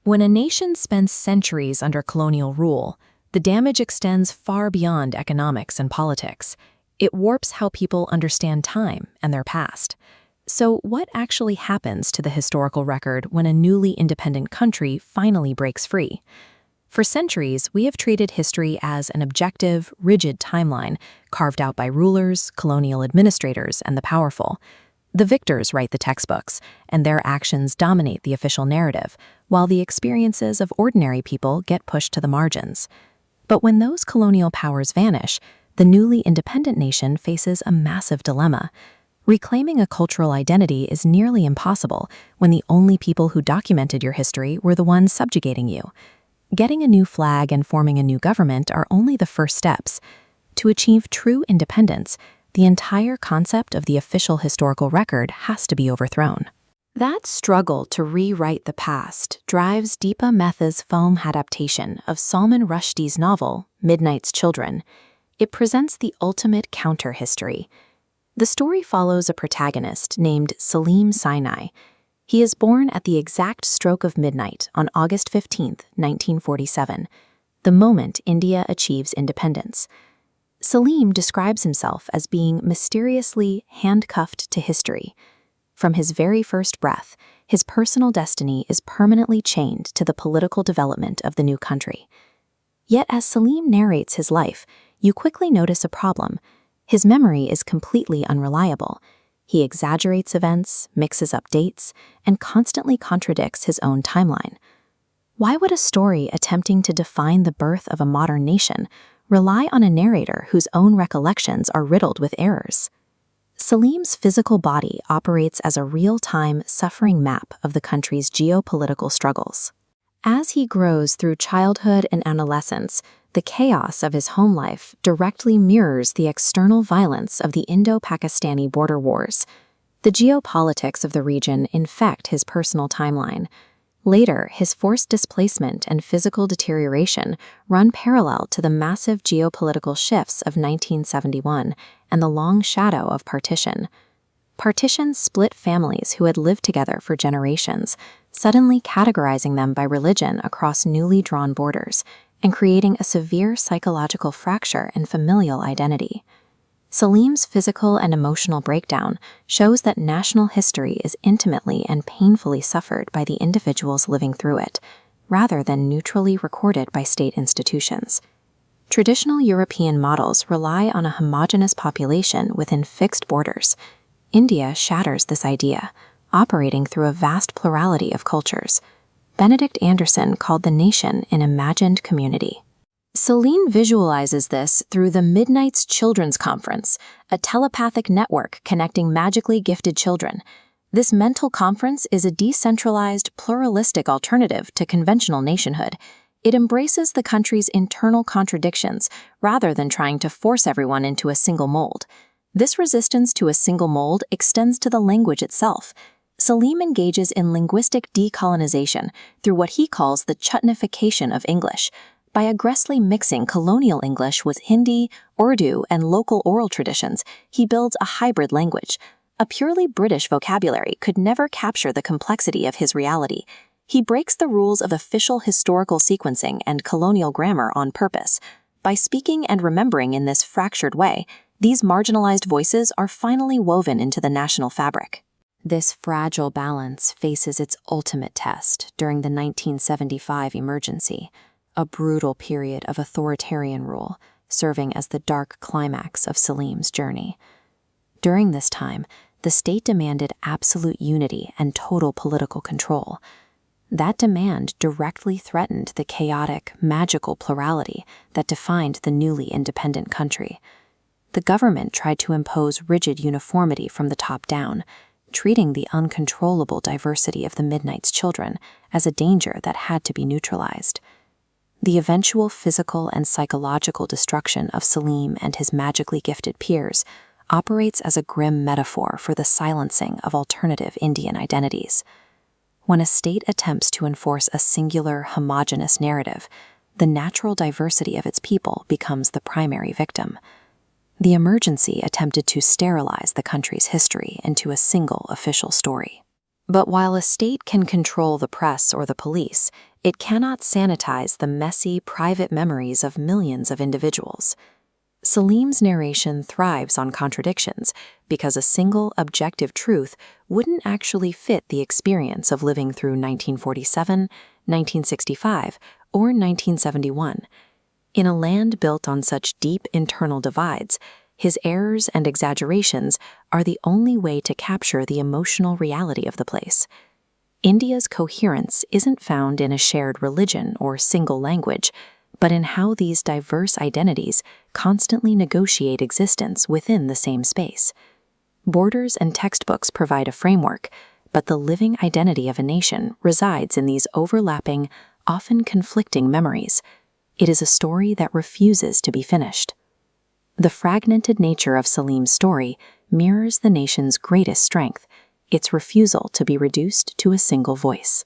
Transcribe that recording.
When a nation spends centuries under colonial rule, the damage extends far beyond economics and politics. It warps how people understand time and their past. So what actually happens to the historical record when a newly independent country finally breaks free? For centuries, we have treated history as an objective, rigid timeline carved out by rulers, colonial administrators, and the powerful. The victors write the textbooks, and their actions dominate the official narrative, while the experiences of ordinary people get pushed to the margins. But when those colonial powers vanish, the newly independent nation faces a massive dilemma. Reclaiming a cultural identity is nearly impossible when the only people who documented your history were the ones subjugating you. Getting a new flag and forming a new government are only the first steps. To achieve true independence, the entire concept of the official historical record has to be overthrown. That struggle to rewrite the past drives Deepa Mehta's film adaptation of Salman Rushdie's novel, Midnight's Children. It presents the ultimate counter-history. The story follows a protagonist named Saleem Sinai. He is born at the exact stroke of midnight on August 15, 1947, the moment India achieves independence. Saleem describes himself as being mysteriously handcuffed to history. From his very first breath, his personal destiny is permanently chained to the political development of the new country. Yet as Saleem narrates his life, you quickly notice a problem. His memory is completely unreliable. He exaggerates events, mixes up dates, and constantly contradicts his own timeline. Why would a story attempting to define the birth of a modern nation rely on a narrator whose own recollections are riddled with errors? Saleem's physical body operates as a real-time, suffering map of the country's geopolitical struggles. As he grows through childhood and adolescence, the chaos of his home life directly mirrors the external violence of the Indo-Pakistani border wars. The geopolitics of the region infect his personal timeline. Later, his forced displacement and physical deterioration run parallel to the massive geopolitical shifts of 1971 and the long shadow of Partition. Partition split families who had lived together for generations, suddenly categorizing them by religion across newly drawn borders and creating a severe psychological fracture in familial identity. Saleem's physical and emotional breakdown shows that national history is intimately and painfully suffered by the individuals living through it, rather than neutrally recorded by state institutions. Traditional European models rely on a homogeneous population within fixed borders. India shatters this idea, operating through a vast plurality of cultures. Benedict Anderson called the nation an imagined community. Saleem visualizes this through the Midnight's Children's Conference, a telepathic network connecting magically gifted children. This mental conference is a decentralized, pluralistic alternative to conventional nationhood. It embraces the country's internal contradictions rather than trying to force everyone into a single mold. This resistance to a single mold extends to the language itself. Saleem engages in linguistic decolonization through what he calls the chutnification of English. By aggressively mixing colonial English with Hindi, Urdu, and local oral traditions, he builds a hybrid language. A purely British vocabulary could never capture the complexity of his reality. He breaks the rules of official historical sequencing and colonial grammar on purpose. By speaking and remembering in this fractured way, these marginalized voices are finally woven into the national fabric. This fragile balance faces its ultimate test during the 1975 emergency, a brutal period of authoritarian rule, serving as the dark climax of Saleem's journey. During this time, the state demanded absolute unity and total political control. That demand directly threatened the chaotic, magical plurality that defined the newly independent country. The government tried to impose rigid uniformity from the top down, treating the uncontrollable diversity of the Midnight's children as a danger that had to be neutralized. The eventual physical and psychological destruction of Saleem and his magically gifted peers operates as a grim metaphor for the silencing of alternative Indian identities. When a state attempts to enforce a singular, homogeneous narrative, the natural diversity of its people becomes the primary victim. The emergency attempted to sterilize the country's history into a single official story. But while a state can control the press or the police, it cannot sanitize the messy, private memories of millions of individuals. Saleem's narration thrives on contradictions because a single objective truth wouldn't actually fit the experience of living through 1947, 1965, or 1971. In a land built on such deep internal divides, his errors and exaggerations are the only way to capture the emotional reality of the place. India's coherence isn't found in a shared religion or single language, but in how these diverse identities constantly negotiate existence within the same space. Borders and textbooks provide a framework, but the living identity of a nation resides in these overlapping, often conflicting memories. It is a story that refuses to be finished. The fragmented nature of Saleem's story mirrors the nation's greatest strength, its refusal to be reduced to a single voice.